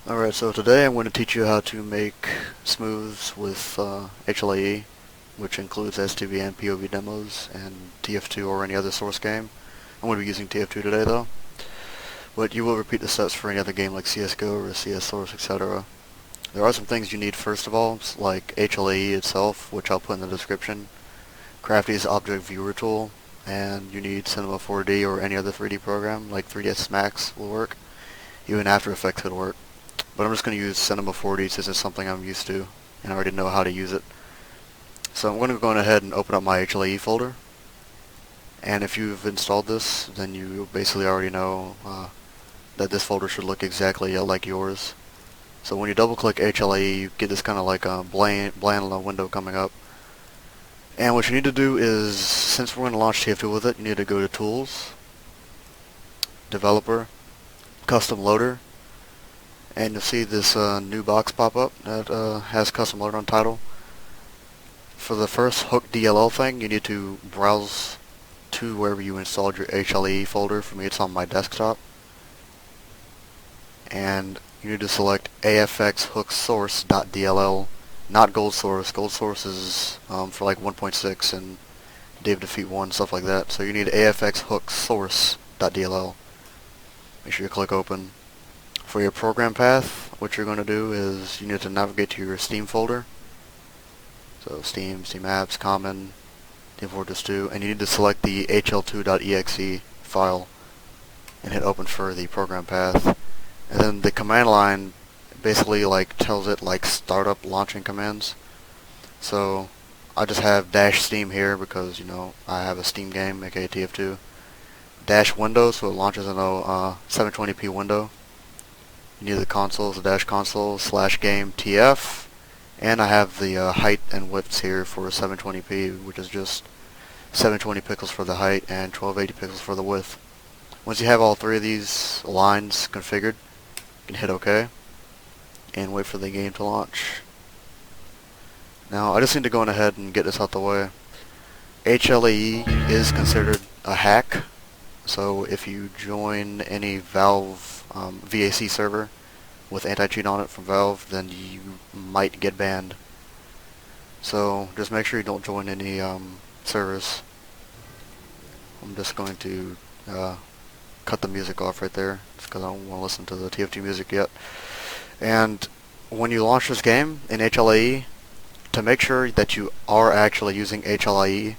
Alright, so today I'm going to teach you how to make smooths with Hlae, which includes STV and POV demos, and TF2 or any other source game. I'm going to be using TF2 today though, but you will repeat the steps for any other game like CSGO or CS Source, etc. There are some things you need first of all, like Hlae itself, which I'll put in the description, Crafty's Object Viewer tool, and you need Cinema4D or any other 3D program, like 3ds Max will work. Even After Effects could work. But I'm just going to use Cinema4D since it's something I'm used to and I already know how to use it. So I'm going to go ahead and open up my Hlae folder. And if you've installed this, then you basically already know that this folder should look exactly like yours. So when you double click Hlae, you get this kind of like a bland window coming up. And what you need to do is, since we're going to launch TF2 with it, you need to go to Tools, Developer, Custom Loader, and you'll see this new box pop up that has Custom Loader on title. For the first hook DLL thing, you need to browse to wherever you installed your Hlae folder. For me, it's on my desktop. And you need to select AFX hook source.dll, not gold source. Gold source is for like 1.6 and Dave Defeat 1, stuff like that. So you need AFX hook source.dll. Make sure you click open. For your program path, what you're going to do is you need to navigate to your Steam folder. So Steam, Steam Apps, Common, Team Fortress 2, and you need to select the hl2.exe file and hit open for the program path. And then the command line basically like tells it like startup launching commands. So I just have -steam here because, you know, I have a Steam game, aka TF2. -window, so it launches in a 720p window. You need the consoles, the dash console, /game TF, and I have the height and widths here for 720p, which is just 720 pixels for the height and 1280 pixels for the width. Once you have all three of these lines configured, you can hit OK and wait for the game to launch. Now I just need to go on ahead and get this out the way. Hlae is considered a hack, so if you join any Valve VAC server with anti-cheat on it from Valve, then you might get banned. So just make sure you don't join any servers. I'm just going to cut the music off right there, just because I don't want to listen to the TF2 music yet. And when you launch this game in Hlae, to make sure that you are actually using Hlae,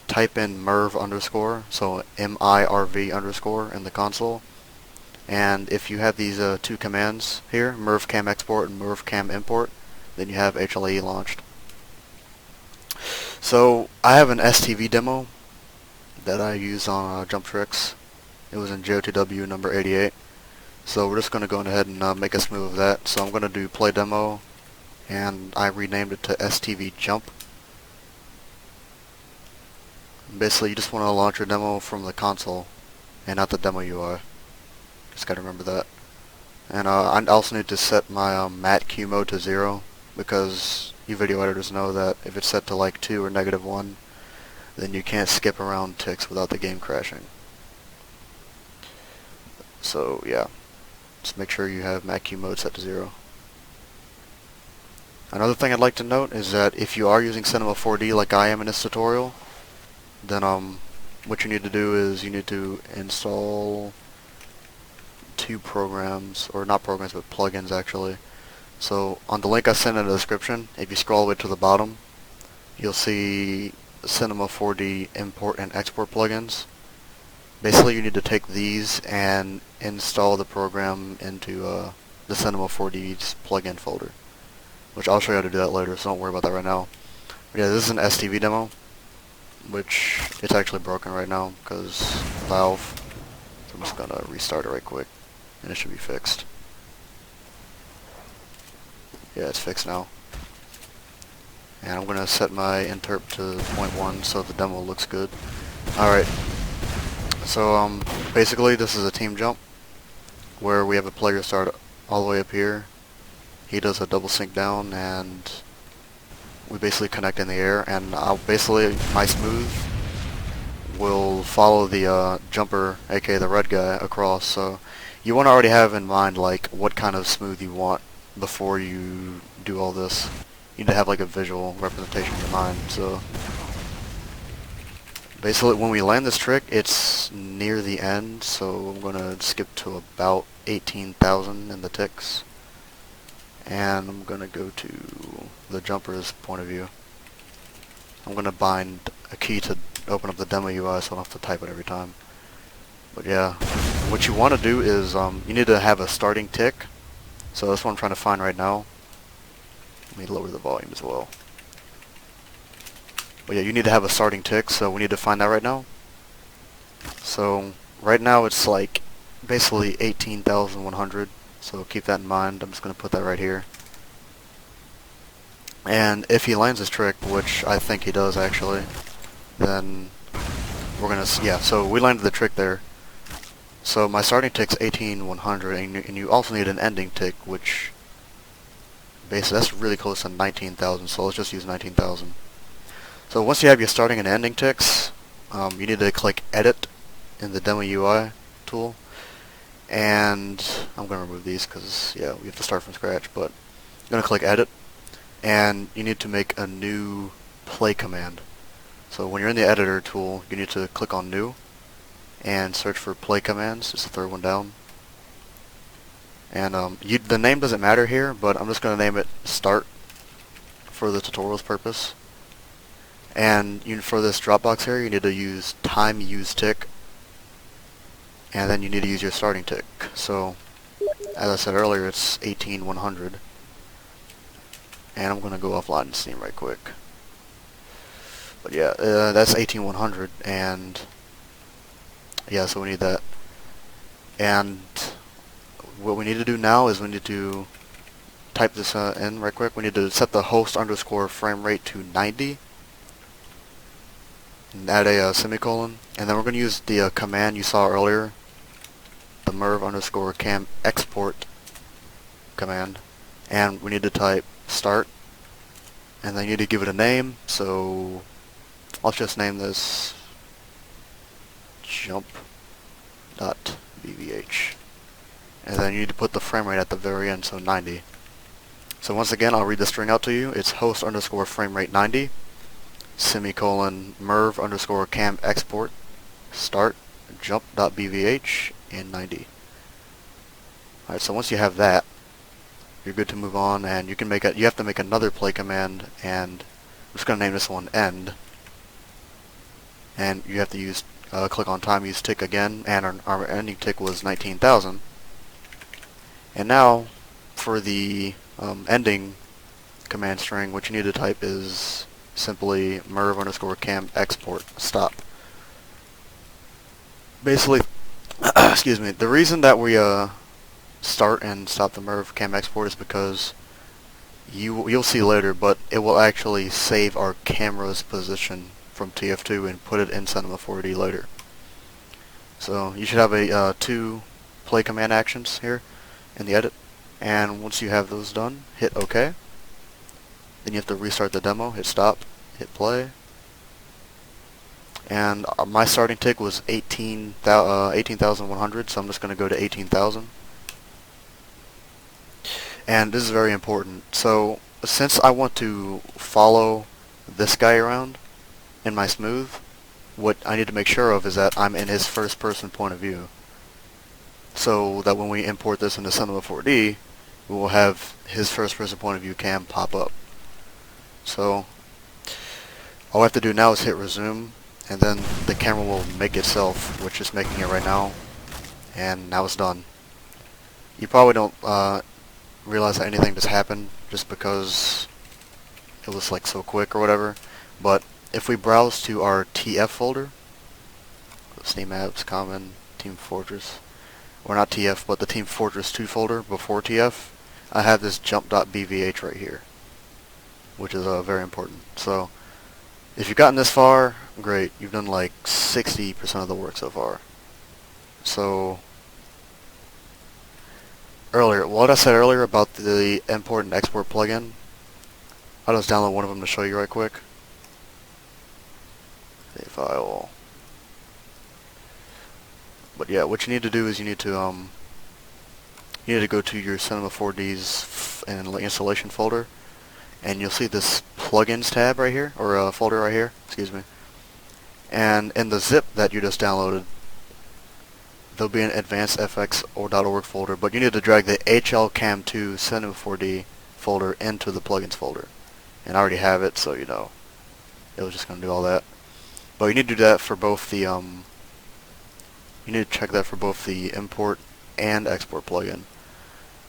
type in mirv_, so mirv_ in the console. And if you have these two commands here, mirvcam export and mirvcam import, then you have Hlae launched. So I have an STV demo that I use on Jump Tricks. It was in JOTW number 88. So we're just going to go ahead and make a smooth of that. So I'm going to do play demo, and I renamed it to STV Jump. Basically, you just want to launch your demo from the console and not the demo UI. Just gotta remember that. And I also need to set my matte Q mode to 0, because you video editors know that if it's set to like 2 or -1, then you can't skip around ticks without the game crashing. So yeah, just make sure you have matte Q mode set to 0. Another thing I'd like to note is that if you are using Cinema4D like I am in this tutorial, then what you need to do is you need to install two programs, or not programs but plugins actually. So on the link I sent in the description, if you scroll all the way to the bottom, you'll see Cinema4D import and export plugins. Basically you need to take these and install the program into the Cinema4D's plugin folder, which I'll show you how to do that later, so don't worry about that right now. But yeah, this is an STV demo, which it's actually broken right now because Valve. So I'm just gonna restart it right quick, and it should be fixed. Yeah, it's fixed now. And I'm gonna set my interp to 0.1 so the demo looks good. Alright. So basically this is a team jump where we have a player start all the way up here. He does a double sync down and we basically connect in the air, and my smooth will follow the jumper, aka the red guy, across. So you want to already have in mind like what kind of smooth you want before you do all this. You need to have like a visual representation in your mind. So basically when we land this trick, it's near the end, so I'm going to skip to about 18,000 in the ticks. And I'm going to go to the jumper's point of view. I'm going to bind a key to open up the demo UI so I don't have to type it every time. But yeah, what you want to do is you need to have a starting tick. So that's what I'm trying to find right now. Let me lower the volume as well. But yeah, you need to have a starting tick, so we need to find that right now. So right now it's like basically 18,100, so keep that in mind. I'm just going to put that right here. And if he lands his trick, which I think he does actually, then we're going to, yeah, so we landed the trick there. So my starting tick's 18,100, and you also need an ending tick, which basically that's really close to 19,000, so let's just use 19,000. So once you have your starting and ending ticks, you need to click Edit in the Demo UI tool, and I'm going to remove these because, yeah, we have to start from scratch, but I'm going to click Edit, and you need to make a new play command. So when you're in the editor tool, you need to click on New, and search for play commands. It's the third one down. And the name doesn't matter here, but I'm just going to name it Start for the tutorial's purpose. And for this Dropbox here, you need to use time use tick, and then you need to use your starting tick. So, as I said earlier, it's 18,100. And I'm going to go offline and Steam right quick. But yeah, that's 18,100, and yeah, so we need that. And what we need to do now is we need to type this in right quick. We need to set the host underscore frame rate to 90 and add a semicolon, and then we're going to use the command you saw earlier, the merv underscore cam export command, and we need to type start, and then you need to give it a name. So let's just name this jump.bvh, and then you need to put the frame rate at the very end, so 90. So once again, I'll read the string out to you. It's host underscore frame rate 90 semicolon merv underscore cam export start jump.bvh and 90. Alright, so once you have that, you're good to move on, and you can make it. You have to make another play command, and I'm just going to name this one end, and you have to use click on time use tick again, and our ending tick was 19,000. And now for the ending command string, what you need to type is simply merv underscore cam export stop. Basically, excuse me, the reason that we start and stop the merv cam export is because you'll see later, but it will actually save our camera's position from TF2 and put it in Cinema4D later. So you should have a 2 play command actions here in the edit, and once you have those done, hit OK. Then you have to restart the demo, hit stop, hit play. And my starting tick was 18,100, so I'm just going to go to 18,000. And this is very important. So since I want to follow this guy around in my smooth, what I need to make sure of is that I'm in his first person point of view, so that when we import this into Cinema4D, we will have his first person point of view cam pop up. So all we have to do now is hit resume, and then the camera will make itself, which is making it right now, and now it's done. You probably don't realize that anything just happened just because it was like so quick or whatever, but if we browse to our TF folder, Steam Apps, Common, Team Fortress, or not TF, but the Team Fortress 2 folder before TF, I have this jump.bvh right here, which is very important. So if you've gotten this far, great. You've done like 60% of the work so far. So earlier, what I said earlier about the import and export plugin, I'll just download one of them to show you right quick. Save file. But yeah, what you need to do is you need to you need to go to your Cinema4D's installation folder, and you'll see this plugins tab right here, or folder right here, excuse me. And in the zip that you just downloaded, there'll be an advanced FX or .org folder, but you need to drag the HLCAM2 Cinema4D folder into the plugins folder. And I already have it, so you know, it was just going to do all that. But you need to do that for both the, you need to check that for both the import and export plugin.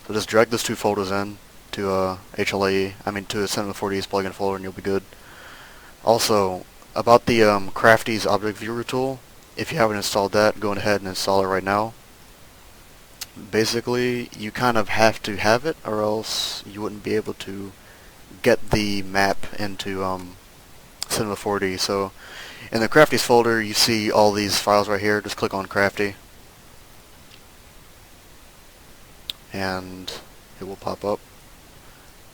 So just drag those two folders in to Hlae, to the Cinema4D's plugin folder, and you'll be good. Also, about the Crafty's Object Viewer tool, if you haven't installed that, go ahead and install it right now. Basically, you kind of have to have it, or else you wouldn't be able to get the map into Cinema4D. So, in the Crafty's folder, you see all these files right here. Just click on Crafty, and it will pop up.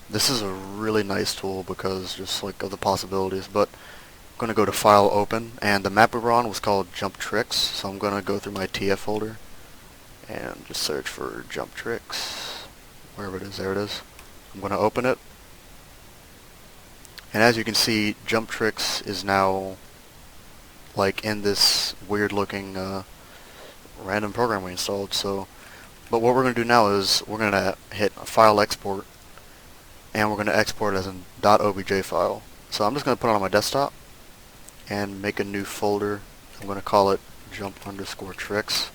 This is a really nice tool because just like of the possibilities, but I'm going to go to File, Open, and the map we were on was called Jump Tricks, so I'm going to go through my TF folder and just search for Jump Tricks, wherever it is. There it is. I'm going to open it, and as you can see, Jump Tricks is now like in this weird looking random program we installed. So, but what we're going to do now is we're going to hit File, Export, and we're going to export it as an .obj file. So I'm just going to put it on my desktop and make a new folder. I'm going to call it jump_tricks,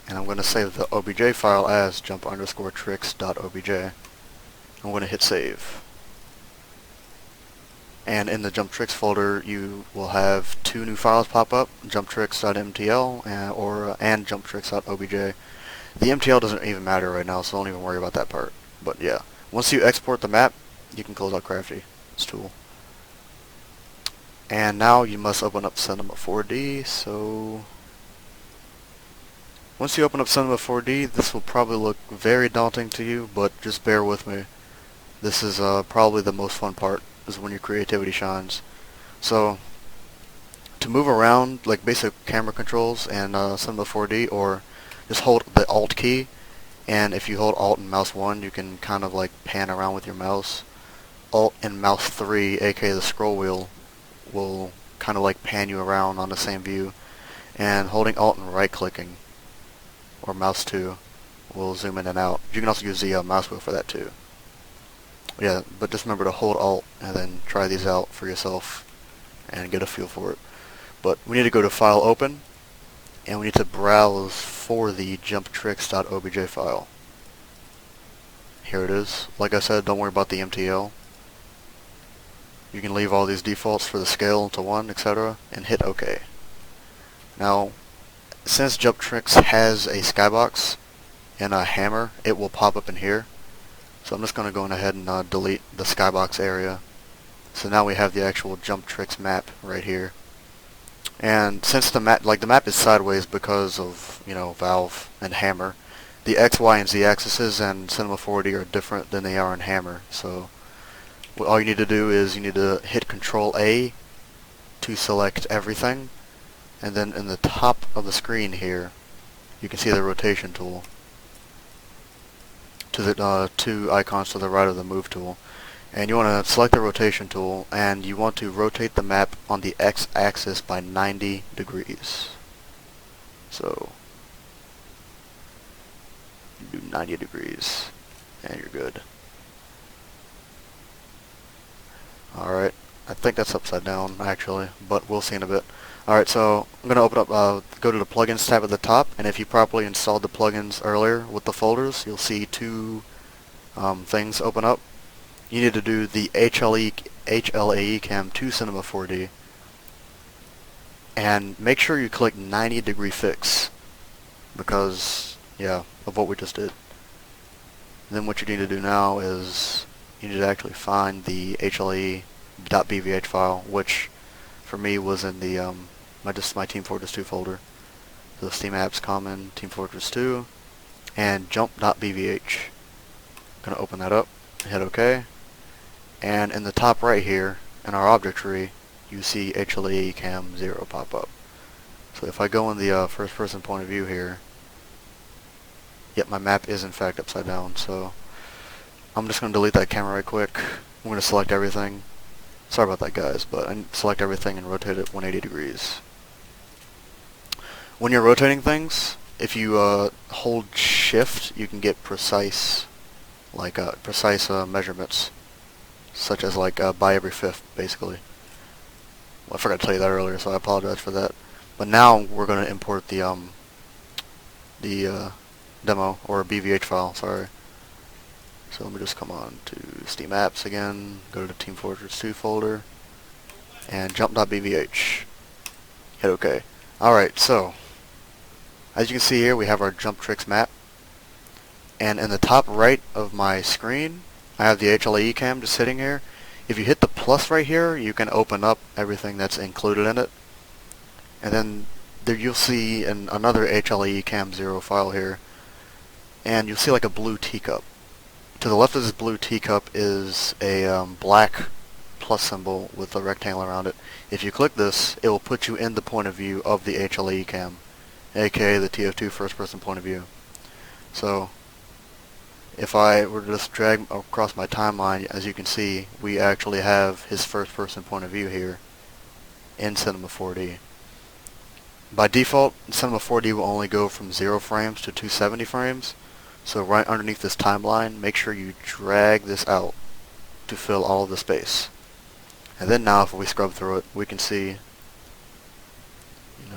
and I'm going to save the obj file as jump_tricks.obj. I'm going to hit save. And in the Jump Tricks folder, you will have two new files pop up: jumptricks.mtl and jumptricks.obj. The MTL doesn't even matter right now, so don't even worry about that part. But yeah, once you export the map, you can close out Crafty, this tool. And now you must open up Cinema4D. So once you open up Cinema4D, this will probably look very daunting to you, but just bear with me. This is probably the most fun part, is when your creativity shines. So to move around, like basic camera controls and Cinema4D, or just hold the Alt key, and if you hold Alt and mouse 1, you can kind of like pan around with your mouse. Alt and mouse 3, aka the scroll wheel, will kind of like pan you around on the same view, and holding Alt and right clicking, or mouse 2, will zoom in and out. You can also use the mouse wheel for that too. Yeah, but just remember to hold Alt and then try these out for yourself and get a feel for it. But we need to go to File, Open, and we need to browse for the jumptricks.obj file. Here it is. Like I said, don't worry about the MTL. You can leave all these defaults for the scale to 1, etc., and hit OK. Now, since Jump Tricks has a skybox and a hammer, it will pop up in here. So I'm just going to go ahead and delete the skybox area. So now we have the actual Jump Tricks map right here. And since the map is sideways because of, you know, valve and hammer, the X, Y, and Z axes in Cinema4D are different than they are in hammer. So all you need to do is you need to hit Control A to select everything, and then in the top of the screen here, you can see the rotation tool. To the two icons to the right of the move tool, and you want to select the rotation tool, and you want to rotate the map on the x-axis by 90 degrees. So you do 90 degrees and you're good. Alright, I think that's upside down actually, but we'll see in a bit. Alright, so I'm going to open up, go to the plugins tab at the top, and if you properly installed the plugins earlier with the folders, you'll see two things open up. You need to do the HLAE Cam 2 Cinema4D, and make sure you click 90 degree fix, because, yeah, of what we just did. Then what you need to do now is you need to actually find the HLAE.bvh file, which for me was in the my Team Fortress 2 folder. So Steam Apps Common, Team Fortress 2, and jump.bvh. I'm going to open that up, hit OK, and in the top right here, in our object tree, you see HLAE Cam 0 pop up. So if I go in the first person point of view here, Yep, my map is in fact upside down, so I'm just going to delete that camera right quick. I'm going to select everything. Sorry about that, guys, but I select everything and rotate it 180 degrees. When you're rotating things, if you hold shift, you can get precise, like precise measurements, such as like by every fifth, basically. Well, I forgot to tell you that earlier, so I apologize for that. But now we're going to import the demo, or BVH file, sorry. So let me just come on to Steam Apps again, go to the Team Fortress 2 folder, and jump.bvh. Hit OK. Alright, so, as you can see here, we have our Jump Tricks map. And in the top right of my screen, I have the Hlae cam just sitting here. If you hit the plus right here, you can open up everything that's included in it. And then there you'll see another Hlae cam 0 file here. And you'll see like a blue teacup. To the left of this blue teacup is a black plus symbol with a rectangle around it. If you click this, it will put you in the point of view of the Hlae cam, aka the TF2 first person point of view. So if I were to just drag across my timeline, as you can see, we actually have his first person point of view here in Cinema4D. By default, Cinema4D will only go from 0 frames to 270 frames. So right underneath this timeline, make sure you drag this out to fill all of the space. And then now if we scrub through it, we can see,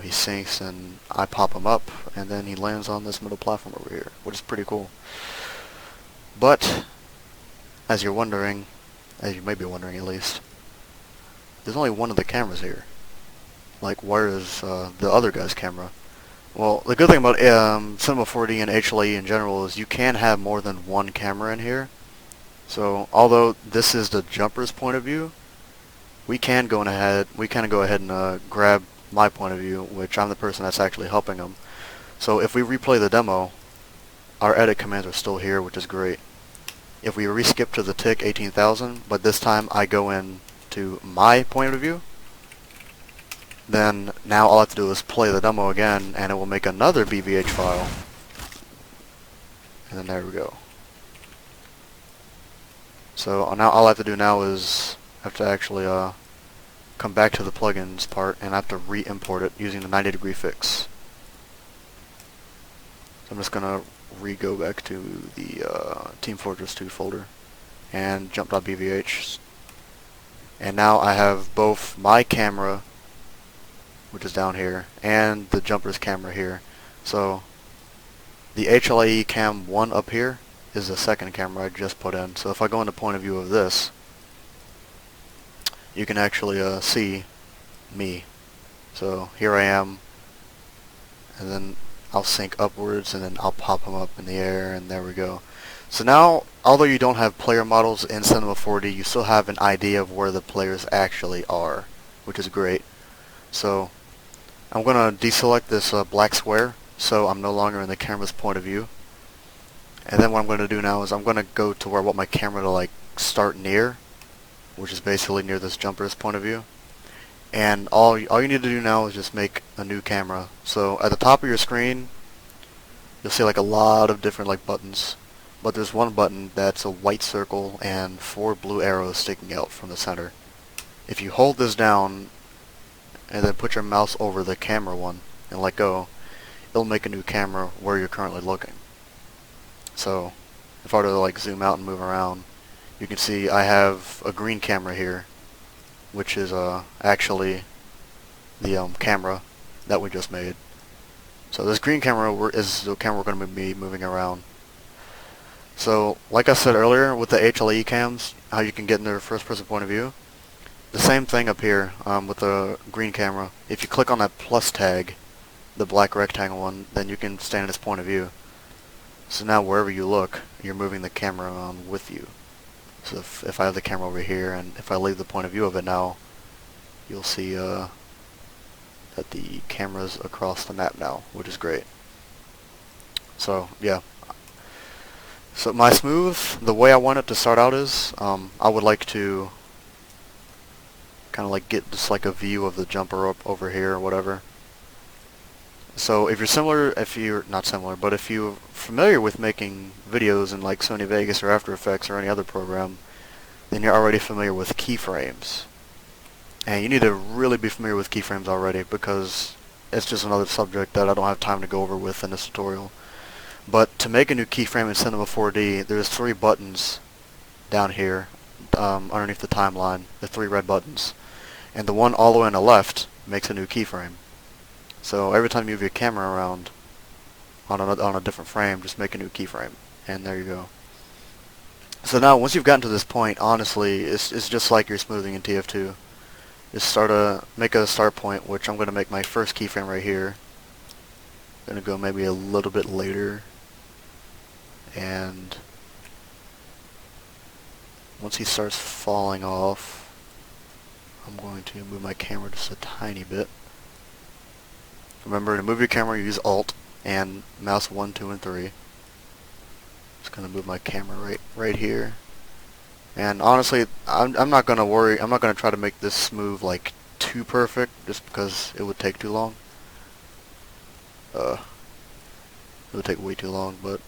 he sinks and I pop him up and then he lands on this middle platform over here, which is pretty cool. But, as you're wondering, as you may be wondering at least, there's only one of the cameras here. Like, where is the other guy's camera? Well, the good thing about Cinema4D and Hlae in general is you can have more than one camera in here. So, although this is the jumper's point of view, we can go ahead and grab my point of view, which I'm the person that's actually helping him. So, if we replay the demo, our edit commands are still here, which is great. If we reskip to the tick 18,000, but this time I go in to my point of view, then now all I have to do is play the demo again, and it will make another BVH file. And then there we go. So now all I have to do now is I have to actually come back to the plugins part, and I have to re-import it using the 90-degree fix. So I'm just gonna re-go back to the Team Fortress 2 folder and jump.bvh. And now I have both my camera, which is down here, and the jumper's camera here. So the Hlae cam 1 up here is the second camera I just put in. So if I go into point of view of this, you can actually see me. So here I am, and then I'll sync upwards, and then I'll pop him up in the air, and there we go. So now, although you don't have player models in Cinema4D, you still have an idea of where the players actually are, which is great. So I'm going to deselect this black square, so I'm no longer in the camera's point of view. And then what I'm going to do now is I'm going to go to where I want my camera to like start near, which is basically near this jumper's point of view. And all you need to do now is just make a new camera. So at the top of your screen, you'll see like a lot of different like buttons. But there's one button that's a white circle and 4 blue arrows sticking out from the center. If you hold this down and then put your mouse over the camera one and let go, it'll make a new camera where you're currently looking. So if I were to like zoom out and move around, you can see I have a green camera here, which is actually the camera that we just made. So this green camera is the camera we're going to be moving around. So like I said earlier with the Hlae cams, how you can get in their first person point of view, the same thing up here with the green camera. If you click on that plus tag, the black rectangle one, then you can stand in its point of view. So now wherever you look, you're moving the camera around with you. So if I have the camera over here, and if I leave the point of view of it now, you'll see that the camera's across the map now, which is great. So yeah. So my smooth, the way I want it to start out is, I would like to kind of like get just like a view of the jumper up over here or whatever. So if you're not similar, but if you're familiar with making videos in like Sony Vegas or After Effects or any other program, then you're already familiar with keyframes. And you need to really be familiar with keyframes already, because it's just another subject that I don't have time to go over with in this tutorial. But to make a new keyframe in Cinema4D, there's 3 buttons down here underneath the timeline, the 3 red buttons. And the one all the way on the left makes a new keyframe. So every time you move your camera around on a different frame, just make a new keyframe. And there you go. So now, once you've gotten to this point, honestly, it's just like you're smoothing in TF2. Just make a start point, which I'm going to make my first keyframe right here. I'm going to go maybe a little bit later. And once he starts falling off, I'm going to move my camera just a tiny bit. Remember, to move your camera, use Alt and mouse 1, 2, and 3. Just going to move my camera right here. And honestly, I'm not going to worry. I'm not going to try to make this smooth like too perfect, just because it would take too long. It would take way too long, but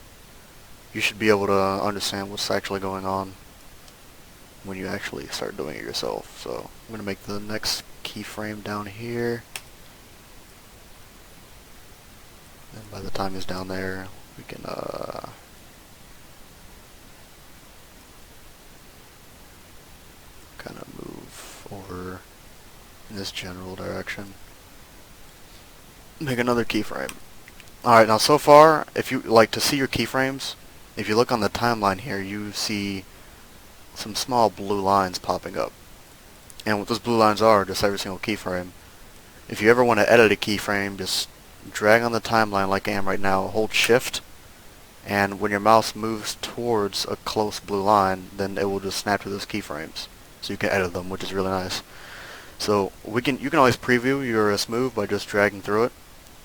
you should be able to understand what's actually going on when you actually start doing it yourself. So I'm going to make the next keyframe down here. And by the time he's down there, we can kind of move over in this general direction. Make another keyframe. Alright, now so far, if you like to see your keyframes, if you look on the timeline here, you see some small blue lines popping up. And what those blue lines are, just every single keyframe. If you ever want to edit a keyframe, just drag on the timeline like I am right now, hold shift, and when your mouse moves towards a close blue line, then it will just snap to those keyframes. So you can edit them, which is really nice. So you can always preview your smooth by just dragging through it.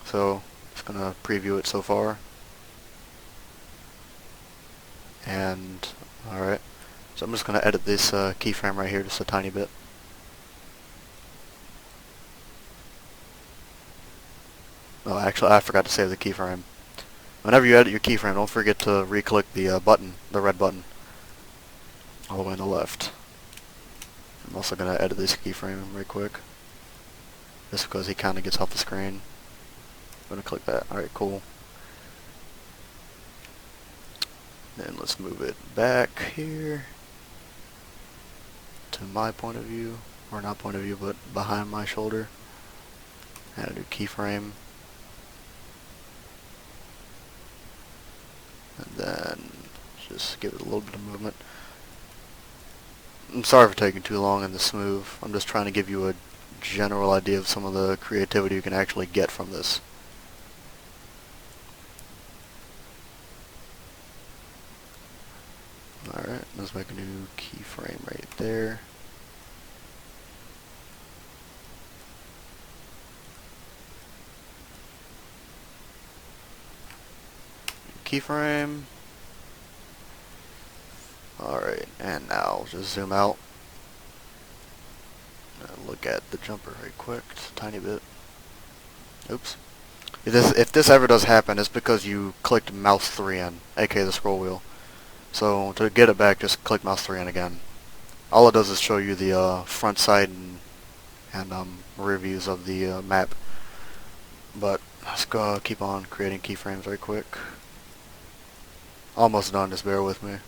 So just gonna preview it so far. And alright. So I'm just gonna edit this keyframe right here just a tiny bit. Oh, actually, I forgot to save the keyframe. Whenever you edit your keyframe, don't forget to re-click the button, the red button, all the way on the left. I'm also going to edit this keyframe right quick, just because he kind of gets off the screen. I'm going to click that. Alright, cool. Then let's move it back here to my point of view, or not point of view, but behind my shoulder. Add a new keyframe. And then just give it a little bit of movement. I'm sorry for taking too long in the smooth. I'm just trying to give you a general idea of some of the creativity you can actually get from this. Alright, let's make a new keyframe right there. Keyframe. Alright, and now just zoom out. Look at the jumper right quick, just a tiny bit. Oops. If this ever does happen, it's because you clicked mouse 3 in, aka the scroll wheel. So to get it back, just click mouse 3 in again. All it does is show you the front, side, and rear views of the map. But let's go keep on creating keyframes right quick. Almost done, just bear with me.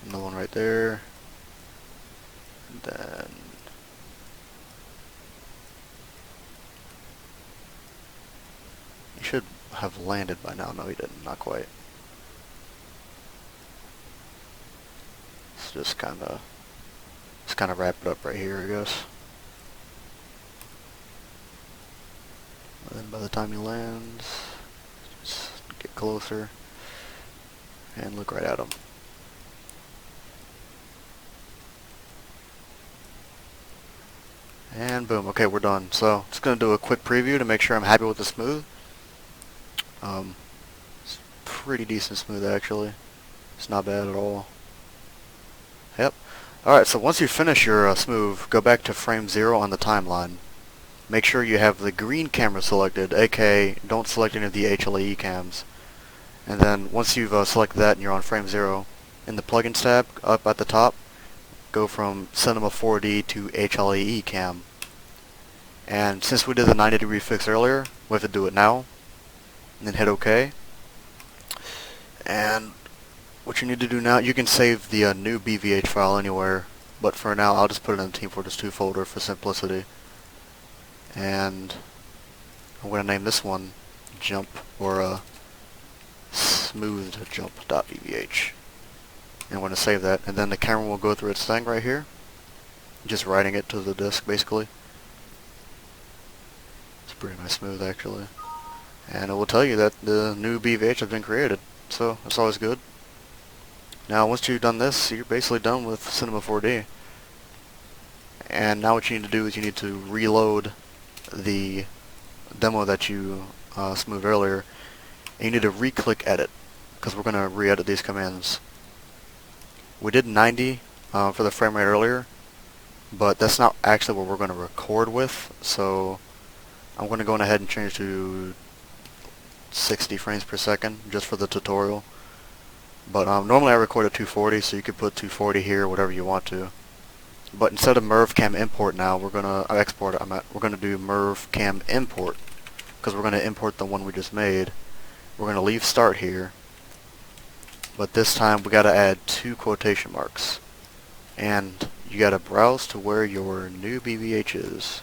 Another one right there. And then he should have landed by now. No, he didn't. Not quite. Let's just kind of wrap it up right here, I guess. And then by the time he lands, just get closer and look right at him. And boom. Okay, we're done. So just gonna do a quick preview to make sure I'm happy with the smooth. It's pretty decent smooth actually. It's not bad at all. Yep. Alright, so once you finish your smooth, go back to frame 0 on the timeline. make sure you have the green camera selected, aka don't select any of the HLAE cams. And then once you've selected that and you're on frame 0, in the plugins tab up at the top, go from Cinema4D to HLAE cam. And since we did the 90-degree fix earlier, we have to do it now. And then hit OK. And what you need to do now, you can save the new BVH file anywhere, but for now I'll just put it in the TF2 folder for simplicity. And I'm going to name this one jump, or smoothed jump.bvh. And I'm going to save that, and then the camera will go through its thing right here, just writing it to the disk basically. It's pretty nice smooth actually. And it will tell you that the new BVH has been created, so that's always good. Now once you've done this, you're basically done with Cinema4D. And now what you need to do is you need to reload the demo that you smoothed earlier, and you need to re-click edit, because we're going to re-edit these commands. We did 90 for the frame rate earlier, but that's not actually what we're going to record with, so I'm going to go ahead and change to 60 frames per second just for the tutorial. But normally I record at 240, so you could put 240 here, whatever you want to. But instead of merv-cam import now, we're gonna export it. We're gonna do merv-cam import, because we're gonna import the one we just made. We're gonna leave start here, but this time we gotta add 2 quotation marks, and you gotta browse to where your new BVH is.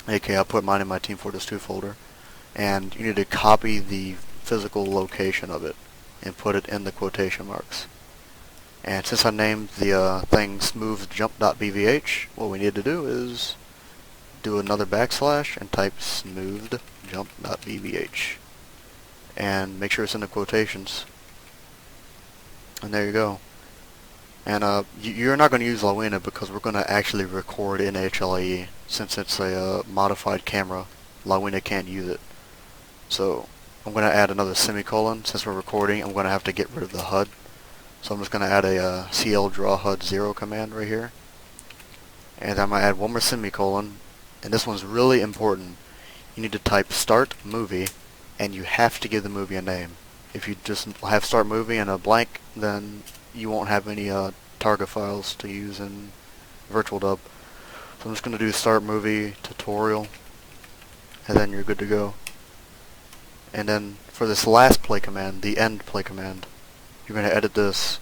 Okay, I'll put mine in my TF2 folder, and you need to copy the physical location of it and put it in the quotation marks. And since I named the thing smoothed_jump.bvh, what we need to do is do another backslash and type smoothed_jump.bvh. And make sure it's in the quotations. And there you go. And you're not going to use Hlae because we're going to actually record in HLAE. Since it's a modified camera, Hlae can't use it. So I'm going to add another semicolon. Since we're recording, I'm going to have to get rid of the HUD. So I'm just going to add a CL draw HUD 0 command right here. And I'm going to add one more semicolon. And this one's really important. You need to type start movie, and you have to give the movie a name. If you just have start movie and a blank, then you won't have any target files to use in VirtualDub. So I'm just going to do start movie tutorial, and then you're good to go. And then for this last play command, the end play command, you're going to edit this,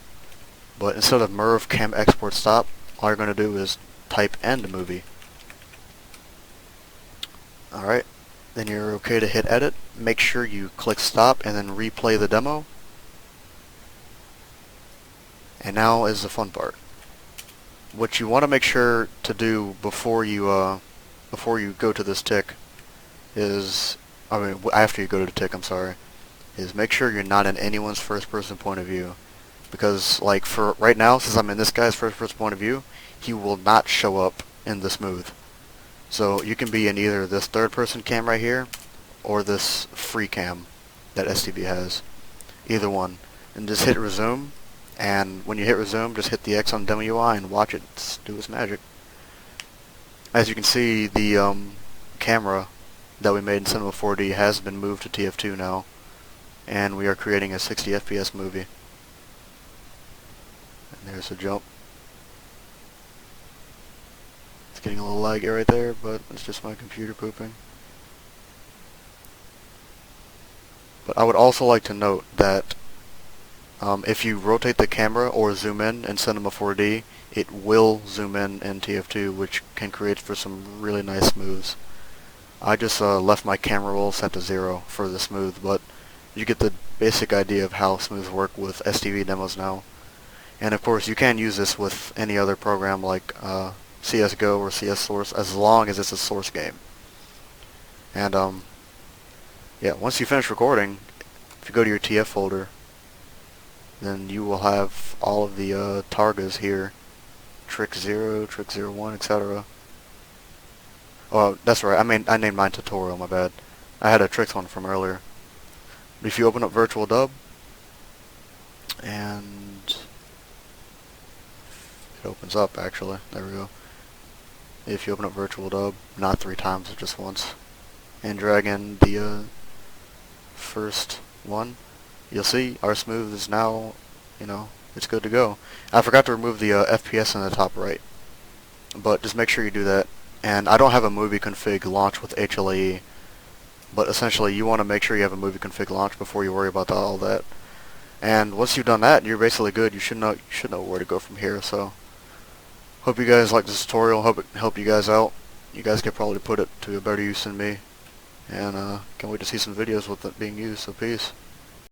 but instead of merv cam export stop, all you're going to do is type end movie. Alright, then you're okay to hit edit. Make sure you click stop and then replay the demo. And now is the fun part. What you want to make sure to do before you go to this tick is, after you go to the tick, I'm sorry, is make sure you're not in anyone's first person point of view. Because like for right now, since I'm in this guy's first person point of view, he will not show up in the smooth. So you can be in either this third person cam right here, or this free cam that STV has. Either one. And just hit resume, and when you hit resume, just hit the X on demo UI and watch it do its magic. As you can see, the camera that we made in Cinema4D has been moved to TF2 now, and we are creating a 60 FPS movie. And there's a jump. It's getting a little laggy right there, but it's just my computer pooping. But I would also like to note that if you rotate the camera or zoom in Cinema4D, it will zoom in TF2, which can create for some really nice moves. I just left my camera roll set to 0 for the smooth, but you get the basic idea of how smooths work with STV demos now. And of course, you can use this with any other program like CSGO or CS Source, as long as it's a source game. And yeah, once you finish recording, if you go to your TF folder, then you will have all of the targas here, trick 0, trick 01, etc. Oh, that's right, I named mine tutorial, my bad. I had a tricks one from earlier. But if you open up VirtualDub, and it opens up actually, there we go. if you open up Virtual Dub, not 3 times, just once, and drag in the first one, you'll see our smooth is now, it's good to go. I forgot to remove the FPS in the top right, but just make sure you do that. And I don't have a movie config launch with HLAE, but essentially you want to make sure you have a movie config launch before you worry about all that. And once you've done that, you're basically good. You should know where to go from here. So hope you guys like this tutorial. Hope it helped you guys out. You guys could probably put it to a better use than me. And can't wait to see some videos with it being used. So peace.